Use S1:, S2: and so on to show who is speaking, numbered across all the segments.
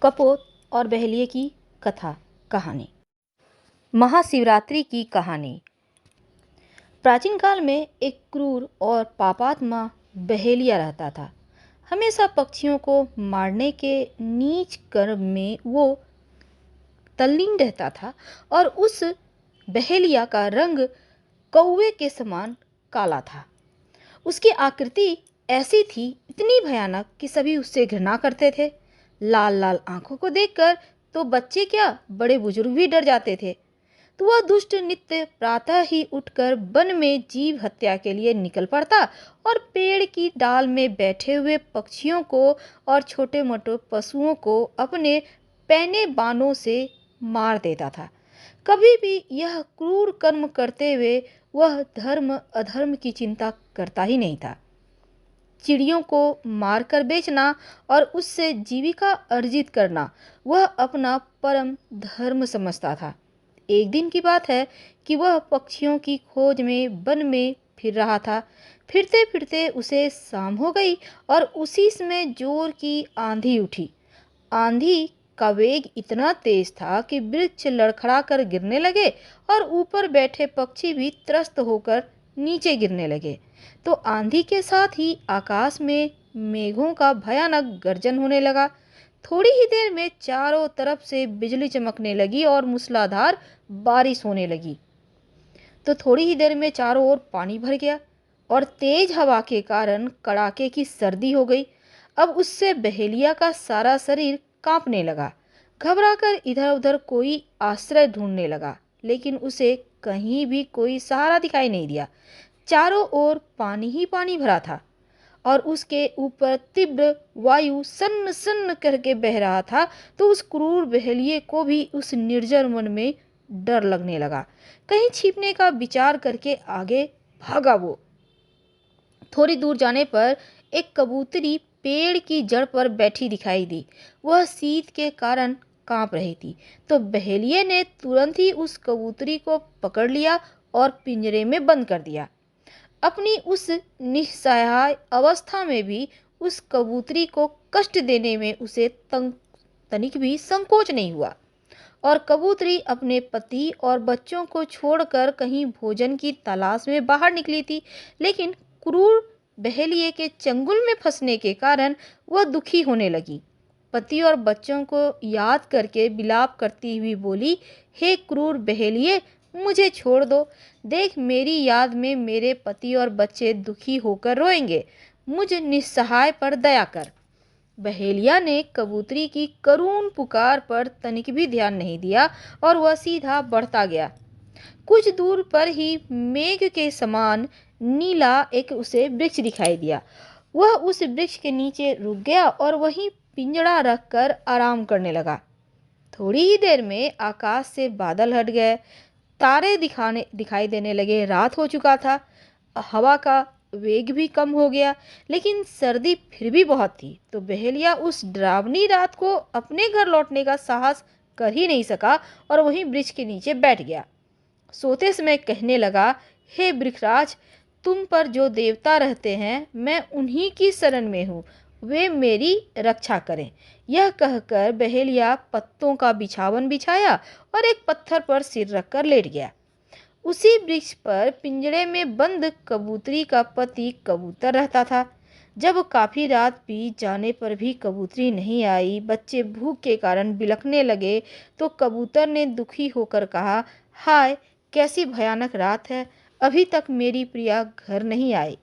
S1: कपोत और बहेलिये की कथा कहानी। महाशिवरात्रि की कहानी। प्राचीन काल में एक क्रूर और पापात्मा बहेलिया रहता था। हमेशा पक्षियों को मारने के नीच कर्म में वो तल्लीन रहता था और उस बहेलिया का रंग कौवे के समान काला था। उसकी आकृति ऐसी थी, इतनी भयानक कि सभी उससे घृणा करते थे। लाल लाल आंखों को देखकर तो बच्चे क्या, बड़े बुजुर्ग भी डर जाते थे। तो वह दुष्ट नित्य प्रातः ही उठकर वन में जीव हत्या के लिए निकल पड़ता और पेड़ की डाल में बैठे हुए पक्षियों को और छोटे मोटे पशुओं को अपने पैने बाणों से मार देता था। कभी भी यह क्रूर कर्म करते हुए वह धर्म अधर्म की चिंता करता ही नहीं था। चिड़ियों को मारकर बेचना और उससे जीविका अर्जित करना वह अपना परम धर्म समझता था। एक दिन की बात है कि वह पक्षियों की खोज में वन में फिर रहा था। फिरते फिरते उसे शाम हो गई और उसी समय जोर की आंधी उठी। आंधी का वेग इतना तेज था कि वृक्ष लड़खड़ा कर गिरने लगे और ऊपर बैठे पक्षी भी त्रस्त होकर नीचे गिरने लगे। तो आंधी के साथ ही आकाश में मेघों का भयानक गर्जन होने लगा। थोड़ी ही देर में चारों तरफ से बिजली चमकने लगी और मूसलाधार बारिश होने लगी। तो थोड़ी ही देर में चारों ओर पानी भर गया और तेज हवा के कारण कड़ाके की सर्दी हो गई। अब उससे बहेलिया का सारा शरीर कांपने लगा। घबराकर इधर उधर कोई आश्रय ढूंढने लगा, लेकिन उसे कहीं भी कोई सहारा दिखाई नहीं दिया। चारों ओर पानी ही पानी भरा था और उसके ऊपर तीव्र वायु सन्न सन्न करके बह रहा था। तो उस क्रूर बहेलिये को भी उस निर्जन वन में डर लगने लगा। कहीं छिपने का विचार करके आगे भागा वो। थोड़ी दूर जाने पर एक कबूतरी पेड़ की जड़ पर बैठी दिखाई दी। वह शीत के कारण कांप रही थी। तो बहेलिये ने तुरंत ही उस कबूतरी को पकड़ लिया और पिंजरे में बंद कर दिया। अपनी उस निस्सहाय अवस्था में भी उस कबूतरी को कष्ट देने में उसे तनिक भी संकोच नहीं हुआ और कबूतरी अपने पति और बच्चों को छोड़कर कहीं भोजन की तलाश में बाहर निकली थी। लेकिन क्रूर बहेलिये के चंगुल में फंसने के कारण वह दुखी होने लगी। पति और बच्चों को याद करके विलाप करती हुई बोली, हे क्रूर बहेलिये, मुझे छोड़ दो। देख, मेरी याद में मेरे पति और बच्चे दुखी होकर रोएंगे। मुझ निस्सहाय पर दया कर। बहेलिया ने कबूतरी की करुण पुकार पर तनिक भी ध्यान नहीं दिया और वह सीधा बढ़ता गया। कुछ दूर पर ही मेघ के समान नीला एक उसे वृक्ष दिखाई दिया। वह उस वृक्ष के नीचे रुक गया और वहीं पिंजड़ा रखकर आराम करने लगा। थोड़ी ही देर में आकाश से बादल हट गए, तारे दिखाई देने लगे। रात हो चुका था, हवा का वेग भी कम हो गया, लेकिन सर्दी फिर भी बहुत थी। तो बहेलिया उस डरावनी रात को अपने घर लौटने का साहस कर ही नहीं सका और वहीं वृक्ष के नीचे बैठ गया। सोते समय कहने लगा, हे वृक्षराज, तुम पर जो देवता रहते हैं, मैं उन्हीं की शरण में हूँ, वे मेरी रक्षा करें। यह कहकर बहेलिया पत्तों का बिछावन बिछाया और एक पत्थर पर सिर रखकर लेट गया। उसी वृक्ष पर पिंजरे में बंद कबूतरी का पति कबूतर रहता था। जब काफी रात बीत जाने पर भी कबूतरी नहीं आई, बच्चे भूख के कारण बिलखने लगे, तो कबूतर ने दुखी होकर कहा, हाय, कैसी भयानक रात है, अभी तक मेरी प्रिया घर नहीं आई।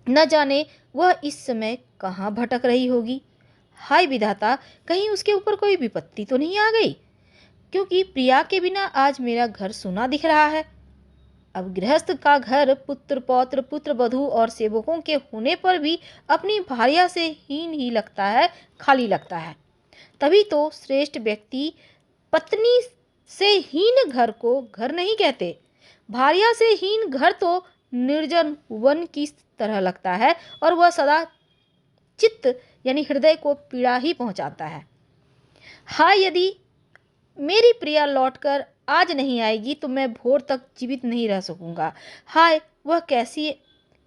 S1: न जाने वह इस समय कहाँ भटक रही होगी। हाय विधाता, कहीं उसके ऊपर कोई विपत्ति तो नहीं आ गई, क्योंकि प्रिया के बिना आज मेरा घर सूना दिख रहा है। अब गृहस्थ का घर पुत्र पौत्र पुत्र वधू और सेवकों के होने पर भी अपनी भार्या से हीन ही लगता है, खाली लगता है। तभी तो श्रेष्ठ व्यक्ति पत्नी से हीन घर को घर नहीं कहते। भार्या से हीन घर तो निर्जन वन की तरह लगता है और वह सदा चित्त यानी हृदय को पीड़ा ही पहुंचाता है। हाय, यदि मेरी प्रिया लौटकर आज नहीं आएगी तो मैं भोर तक जीवित नहीं रह सकूंगा। हाय, वह कैसी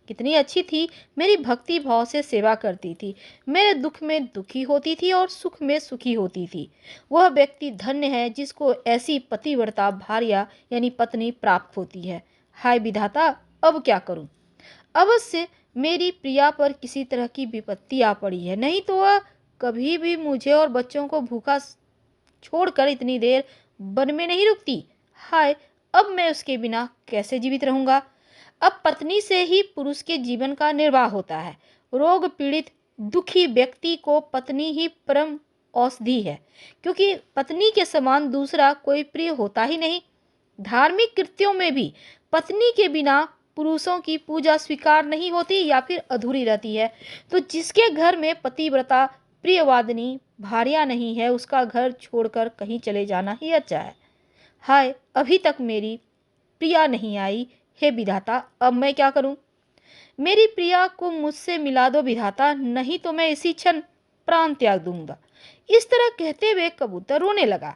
S1: कितनी अच्छी थी, मेरी भक्ति भाव से सेवा करती थी, मेरे दुख में दुखी होती थी और सुख में सुखी होती थी। वह व्यक्ति धन्य है जिसको ऐसी पतिव्रता भार्या यानी पत्नी प्राप्त होती है। हाय विधाता, अब क्या करूं? अवश्य मेरी प्रिया पर किसी तरह की विपत्ति आ पड़ी है, नहीं तो वह कभी भी मुझे और बच्चों को भूखा छोड़कर इतनी देर वन में नहीं रुकती। हाय, अब मैं उसके बिना कैसे जीवित रहूंगा? अब पत्नी से ही पुरुष के जीवन का निर्वाह होता है। रोग पीड़ित दुखी व्यक्ति को पत्नी ही परम औषधि है, क्योंकि पत्नी के समान दूसरा कोई प्रिय होता ही नहीं। धार्मिक कृत्यों में भी पत्नी के बिना पुरुषों की पूजा स्वीकार नहीं होती या फिर अधूरी रहती है। तो जिसके घर में पतिव्रता प्रियवादिनी भार्या नहीं है, उसका घर छोड़कर कहीं चले जाना ही अच्छा है। हाय, अभी तक मेरी प्रिया नहीं आई। हे विधाता, अब मैं क्या करूं? मेरी प्रिया को मुझसे मिला दो विधाता, नहीं तो मैं इसी क्षण प्राण त्याग दूंगा। इस तरह कहते हुए कबूतर रोने लगा।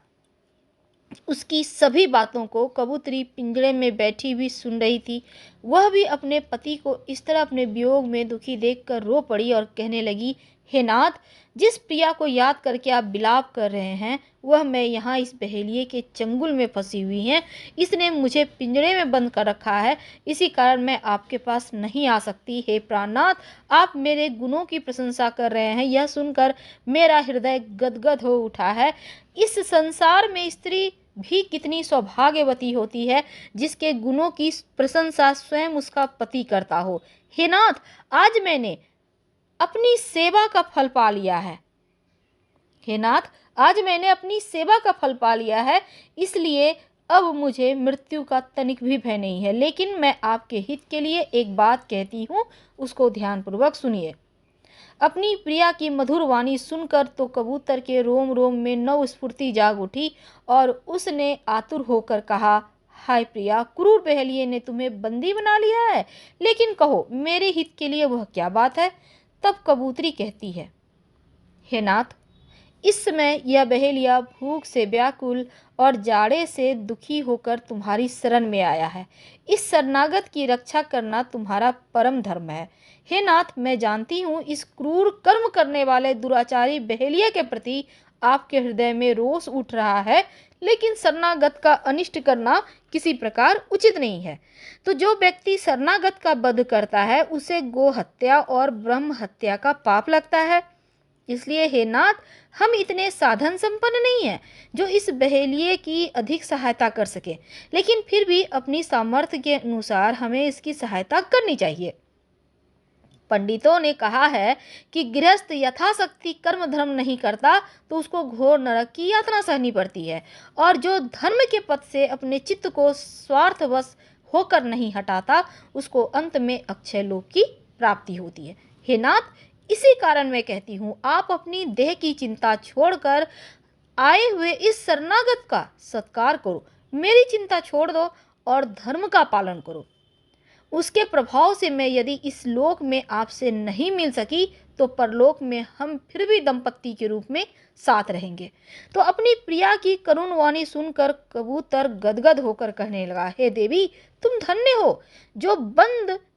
S1: उसकी सभी बातों को कबूतरी पिंजरे में बैठी हुई सुन रही थी। वह भी अपने पति को इस तरह अपने वियोग में दुखी देखकर रो पड़ी और कहने लगी, हे नाथ, जिस प्रिया को याद करके आप विलाप कर रहे हैं, वह मैं यहाँ इस बहेलिए के चंगुल में फंसी हुई है। इसने मुझे पिंजरे में बंद कर रखा है, इसी कारण मैं आपके पास नहीं आ सकती। हे प्राणनाथ, आप मेरे गुणों की प्रशंसा कर रहे हैं, यह सुनकर मेरा हृदय गदगद हो उठा है। इस संसार में स्त्री भी कितनी सौभाग्यवती होती है जिसके गुणों की प्रशंसा स्वयं उसका पति करता हो। हे नाथ, आज मैंने अपनी सेवा का फल पा लिया है। हे नाथ, आज मैंने अपनी सेवा का फल पा लिया है, इसलिए अब मुझे मृत्यु का तनिक भी भय नहीं है। लेकिन मैं आपके हित के लिए एक बात कहती हूँ, उसको ध्यानपूर्वक सुनिए। अपनी प्रिया की मधुर वाणी सुनकर तो कबूतर के रोम रोम में नव स्फूर्ति जाग उठी और उसने आतुर होकर कहा, हाय प्रिया, क्रूर बहेलिये ने तुम्हें बंदी बना लिया है, लेकिन कहो मेरे हित के लिए वह क्या बात है? तब कबूतरी कहती है, हे नाथ, इस समय यह बहेलिया भूख से व्याकुल और जाड़े से दुखी होकर तुम्हारी शरण में आया है। इस शरणागत की रक्षा करना तुम्हारा परम धर्म है। हे नाथ, मैं जानती हूँ इस क्रूर कर्म करने वाले दुराचारी बहेलिया के प्रति आपके हृदय में रोष उठ रहा है, लेकिन शरणागत का अनिष्ट करना किसी प्रकार उचित नहीं है। तो जो व्यक्ति शरणागत का वध करता है, उसे गो हत्या और ब्रह्म हत्या का पाप लगता है। इसलिए हे नाथ, हम इतने साधन संपन्न नहीं हैं जो इस बहेलिये की अधिक सहायता कर सके, लेकिन फिर भी अपनी सामर्थ्य के अनुसार हमें इसकी सहायता करनी चाहिए। पंडितों ने कहा है कि गृहस्थ यथाशक्ति कर्म धर्म नहीं करता तो उसको घोर नरक की यातना सहनी पड़ती है, और जो धर्म के पथ से अपने चित्त को स्वार्थवश होकर नहीं हटाता, उसको अंत में अक्षय लोक की प्राप्ति होती है। हे नाथ, इसी कारण मैं कहती हूँ, आप अपनी देह की चिंता छोड़कर आए हुए इस शरणागत का सत्कार करो, मेरी चिंता छोड़ दो और धर्म का पालन करो। उसके प्रभाव से मैं यदि इस लोक में आपसे नहीं मिल सकी, तो परलोक में हम फिर भी दंपत्ति के रूप में साथ रहेंगे। तो अपनी प्रिया की करुण वाणी सुनकर कबूतर गदगद होकर कहने लगा, हे देवी, तुम धन्य हो जो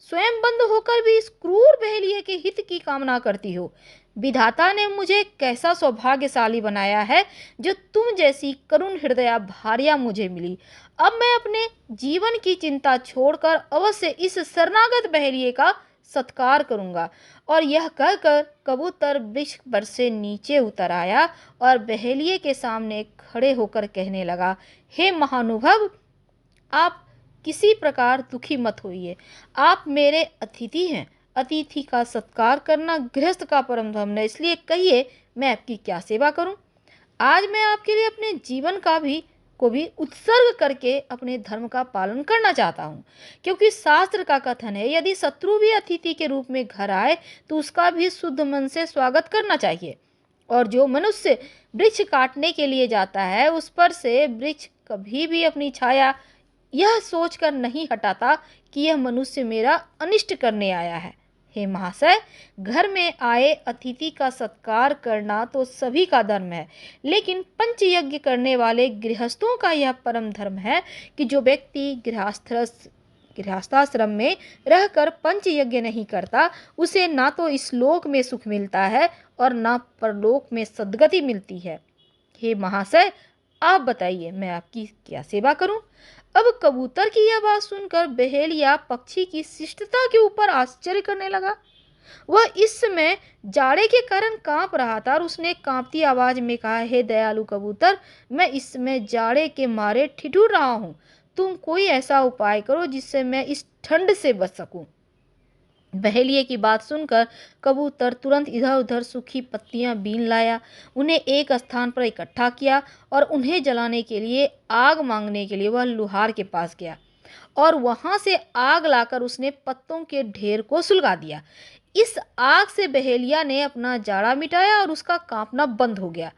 S1: स्वयं बंद होकर भी इस क्रूर बहेलिये के हित की कामना करती हो। विधाता ने मुझे कैसा सौभाग्यशाली बनाया है जो तुम जैसी करुण हृदया भार्या मुझे मिली। अब मैं अपने जीवन की चिंता छोड़कर अवश्य इस शरणागत बहेलिये का सत्कार करूंगा। और यह कहकर कबूतर वृक्ष पर से नीचे उतर आया और बहेलिये के सामने खड़े होकर कहने लगा, हे महानुभव, आप किसी प्रकार दुखी मत होइए। आप मेरे अतिथि हैं। अतिथि का सत्कार करना गृहस्थ का परम धर्म है, इसलिए कहिए मैं आपकी क्या सेवा करूं? आज मैं आपके लिए अपने जीवन को भी उत्सर्ग करके अपने धर्म का पालन करना चाहता हूँ, क्योंकि शास्त्र का कथन है, यदि शत्रु भी अतिथि के रूप में घर आए तो उसका भी शुद्ध मन से स्वागत करना चाहिए। और जो मनुष्य वृक्ष काटने के लिए जाता है, उस पर से वृक्ष कभी भी अपनी छाया यह सोचकर नहीं हटाता कि यह मनुष्य मेरा अनिष्ट करने आया है। हे महाशय, घर में आए अतिथि का सत्कार करना तो सभी का धर्म है, लेकिन पंचयज्ञ करने वाले गृहस्थों का यह परम धर्म है कि जो व्यक्ति गृहस्थाश्रम में रहकर पंच यज्ञ नहीं करता, उसे ना तो इस लोक में सुख मिलता है और ना परलोक में सद्गति मिलती है। हे महाशय, आप बताइए मैं आपकी क्या सेवा करूं? अब कबूतर की यह बात सुनकर बहेलिया पक्षी की शिष्टता के ऊपर आश्चर्य करने लगा। वह इस समय जाड़े के कारण कांप रहा था और उसने कांपती आवाज में कहा, हे दयालु कबूतर, मैं इस समय जाड़े के मारे ठिठुर रहा हूँ। तुम कोई ऐसा उपाय करो जिससे मैं इस ठंड से बच सकूं। बहेलिए की बात सुनकर कबूतर तुरंत इधर उधर सूखी पत्तियां बीन लाया, उन्हें एक स्थान पर इकट्ठा किया और उन्हें जलाने के लिए आग मांगने के लिए वह लुहार के पास गया और वहां से आग लाकर उसने पत्तों के ढेर को सुलगा दिया। इस आग से बहेलिया ने अपना जाड़ा मिटाया और उसका कांपना बंद हो गया।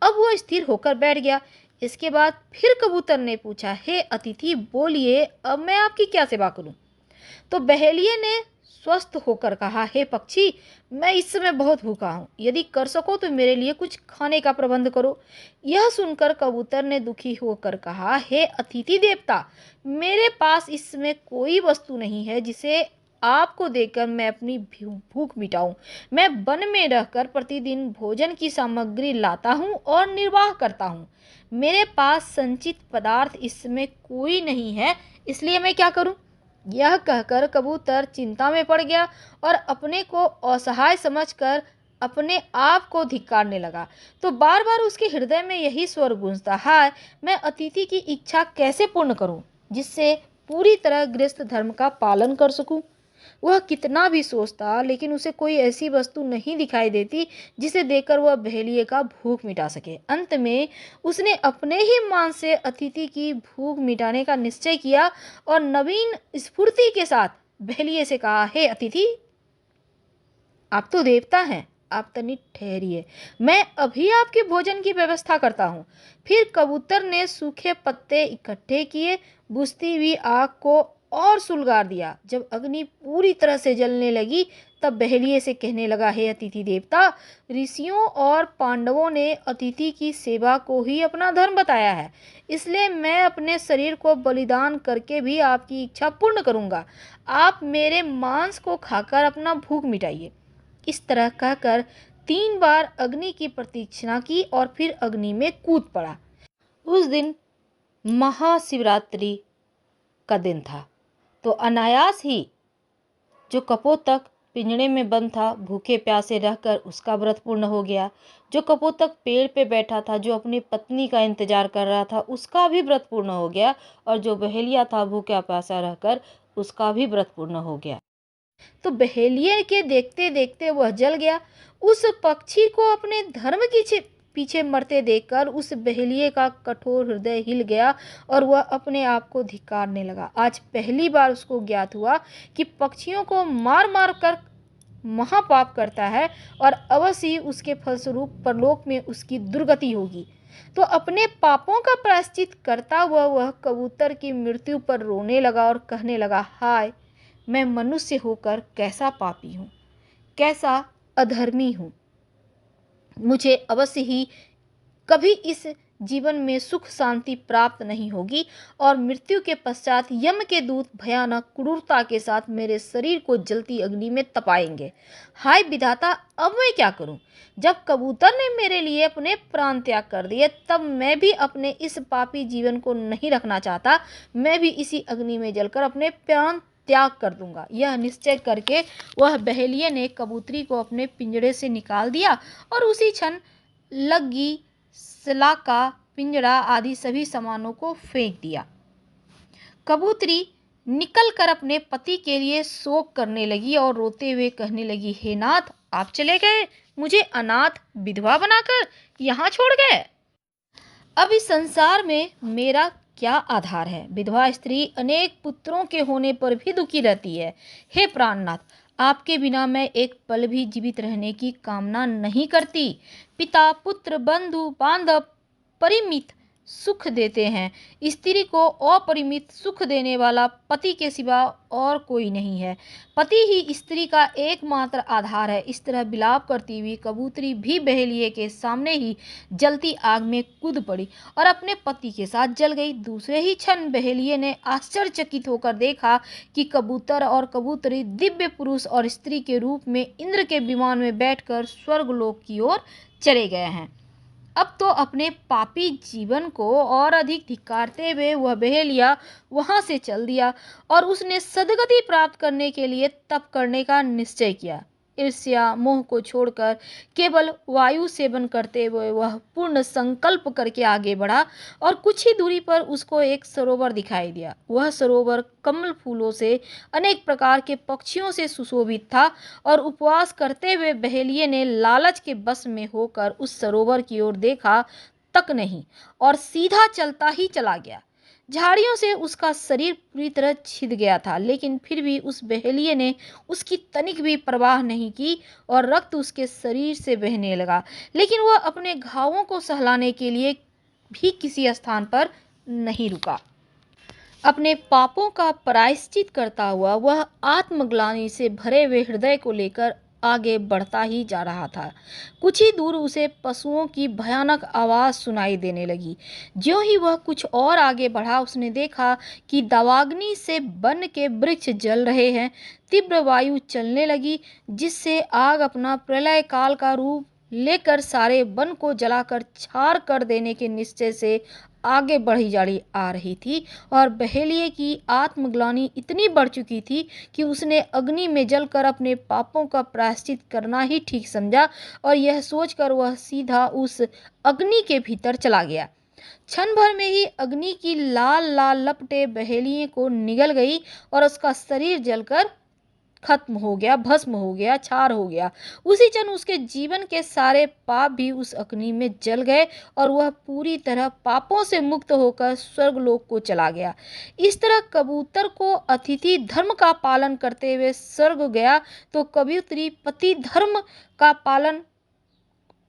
S1: अब वह स्थिर होकर बैठ गया। इसके बाद फिर कबूतर ने पूछा, हे अतिथि, बोलिए, अब मैं आपकी क्या सेवा करूं? तो बहेलिये ने स्वस्थ होकर कहा, हे पक्षी, मैं इस समय बहुत भूखा हूँ, यदि कर सको तो मेरे लिए कुछ खाने का प्रबंध करो। यह सुनकर कबूतर ने दुखी होकर कहा, हे अतिथि देवता, मेरे पास इस समय कोई वस्तु नहीं है जिसे आपको देकर मैं अपनी भूख मिटाऊं। मैं वन में रहकर प्रतिदिन भोजन की सामग्री लाता हूँ और निर्वाह करता हूँ। मेरे पास संचित पदार्थ इस समय कोई नहीं है, इसलिए मैं क्या करूं? यह कहकर कबूतर चिंता में पड़ गया और अपने को असहाय समझकर अपने आप को धिक्कारने लगा। तो बार बार उसके हृदय में यही स्वर गूंजता, हाय, मैं अतिथि की इच्छा कैसे पूर्ण करूं जिससे पूरी तरह गृहस्थ धर्म का पालन कर सकूं। वह कितना भी सोचता, लेकिन उसे कोई ऐसी वस्तु नहीं दिखाई देती जिसे देखकर वह बहेलिये का भूख मिटा सके। अंत में उसने अपने ही मान से अतिथि की भूख मिटाने का निश्चय किया और नवीन स्फूर्ति के साथ बहेलिये से कहा, हे अतिथि, आप तो देवता हैं, आप तनिक ठहरिए, मैं अभी आपके भोजन की व्यवस्था करता हूँ। फिर कबूतर ने सूखे पत्ते इकट्ठे किए, बुझती हुई आग को और सुलगार दिया। जब अग्नि पूरी तरह से जलने लगी तब बहेलिये से कहने लगा, हे अतिथि देवता, ऋषियों और पांडवों ने अतिथि की सेवा को ही अपना धर्म बताया है, इसलिए मैं अपने शरीर को बलिदान करके भी आपकी इच्छा पूर्ण करूंगा। आप मेरे मांस को खाकर अपना भूख मिटाइए। इस तरह कहकर 3 बार अग्नि की प्रतीक्षा की और फिर अग्नि में कूद पड़ा। उस दिन महाशिवरात्रि का दिन था, तो अनायास ही जो कपोतक पिंजड़े में बंद था, भूखे प्यासे रहकर उसका व्रत पूर्ण हो गया। जो कपोतक पेड़ पे बैठा था, जो अपनी पत्नी का इंतजार कर रहा था, उसका भी व्रत पूर्ण हो गया। और जो बहेलिया था भूखा प्यासा रहकर, उसका भी व्रत पूर्ण हो गया। तो बहेलिये के देखते देखते वह जल गया। उस पक्षी को अपने धर्म की पीछे मरते देखकर उस बहेलिये का कठोर हृदय हिल गया और वह अपने आप को धिक्कारने लगा। आज पहली बार उसको ज्ञात हुआ कि पक्षियों को मार मार कर महापाप करता है और अवश्य ही उसके फलस्वरूप परलोक में उसकी दुर्गति होगी। तो अपने पापों का प्रायश्चित करता हुआ वह कबूतर की मृत्यु पर रोने लगा और कहने लगा, हाय, मैं मनुष्य होकर कैसा पापी हूँ, कैसा अधर्मी हूँ। मुझे अवश्य ही कभी इस जीवन में सुख शांति प्राप्त नहीं होगी और मृत्यु के पश्चात यम के दूत भयानक क्रूरता के साथ मेरे शरीर को जलती अग्नि में तपाएंगे। हाय विधाता, अब मैं क्या करूं? जब कबूतर ने मेरे लिए अपने प्राण त्याग कर दिए, तब मैं भी अपने इस पापी जीवन को नहीं रखना चाहता। मैं भी इसी अग्नि में जलकर अपने प्राण त्याग कर दूंगा। यह निश्चय करके वह बहेलिये ने कबूतरी को अपने पिंजड़े से निकाल दिया और उसी क्षण लग्गी, सलाका, पिंजड़ा आदि सभी सामानों को फेंक दिया। कबूतरी निकल कर अपने पति के लिए शोक करने लगी और रोते हुए कहने लगी, हे नाथ, आप चले गए, मुझे अनाथ विधवा बनाकर यहाँ छोड़ गए। अब इस संसार में मेरा क्या आधार है? विधवा स्त्री अनेक पुत्रों के होने पर भी दुखी रहती है। हे प्राणनाथ, आपके बिना मैं एक पल भी जीवित रहने की कामना नहीं करती। पिता, पुत्र, बंधु, बांधव, परिमित सुख देते हैं। स्त्री को अपरिमित सुख देने वाला पति के सिवा और कोई नहीं है। पति ही स्त्री का एकमात्र आधार है। इस तरह विलाप करती हुई कबूतरी भी बहेलिए के सामने ही जलती आग में कूद पड़ी और अपने पति के साथ जल गई। दूसरे ही क्षण बहेलिए ने आश्चर्यचकित होकर देखा कि कबूतर और कबूतरी दिव्य पुरुष और स्त्री के रूप में इंद्र के विमान में बैठकर स्वर्गलोक की ओर चले गए हैं। अब तो अपने पापी जीवन को और अधिक धिक्कारते हुए वह बहेलिया वहां से चल दिया और उसने सदगति प्राप्त करने के लिए तप करने का निश्चय किया। ईर्ष्या मोह को छोड़कर केवल वायु सेवन करते हुए वह पूर्ण संकल्प करके आगे बढ़ा और कुछ ही दूरी पर उसको एक सरोवर दिखाई दिया। वह सरोवर कमल फूलों से, अनेक प्रकार के पक्षियों से सुशोभित था और उपवास करते हुए बहेलिये ने लालच के बस में होकर उस सरोवर की ओर देखा तक नहीं और सीधा चलता ही चला गया। झाड़ियों से उसका शरीर पूरी तरह छिद गया था, लेकिन फिर भी उस बहेलिये ने उसकी तनिक भी परवाह नहीं की और रक्त उसके शरीर से बहने लगा, लेकिन वह अपने घावों को सहलाने के लिए भी किसी स्थान पर नहीं रुका। अपने पापों का प्रायश्चित करता हुआ वह आत्मग्लानि से भरे हुए हृदय को लेकर आगे बढ़ता ही जा रहा था। कुछ ही दूर उसे पशुओं की भयानक आवाज सुनाई देने लगी। ज्यों ही वह कुछ और आगे बढ़ा, उसने देखा कि दावाग्नि से वन के वृक्ष जल रहे हैं। तीव्र वायु चलने लगी, जिससे आग अपना प्रलय काल का रूप लेकर सारे वन को जलाकर छार कर देने के निश्चय से आगे बढ़ी जाड़ी आ रही थी और बहेलिये की आत्मग्लानि इतनी बढ़ चुकी थी कि उसने अग्नि में जलकर अपने पापों का प्रायश्चित करना ही ठीक समझा और यह सोचकर वह सीधा उस अग्नि के भीतर चला गया। क्षण भर में ही अग्नि की लाल लाल लपटें बहेलिये को निगल गई और उसका शरीर जलकर खत्म हो गया, भस्म हो गया, छार हो गया। उसी क्षण उसके जीवन के सारे पाप भी उस अग्नि में जल गए और वह पूरी तरह पापों से मुक्त होकर स्वर्गलोक को चला गया। इस तरह कबूतर को अतिथि धर्म का पालन करते हुए स्वर्ग गया, तो कबूतरी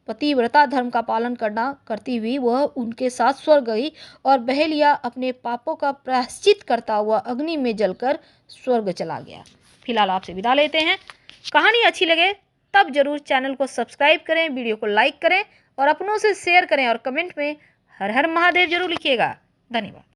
S1: पतिव्रता धर्म का पालन करती हुई वह उनके साथ स्वर्ग गई और बहेलिया अपने पापों का प्रायश्चित करता हुआ अग्नि में जलकर स्वर्ग चला गया। फिलहाल आपसे विदा लेते हैं। कहानी अच्छी लगे तब जरूर चैनल को सब्सक्राइब करें, वीडियो को लाइक करें और अपनों से शेयर करें और कमेंट में हर हर महादेव जरूर लिखिएगा। धन्यवाद।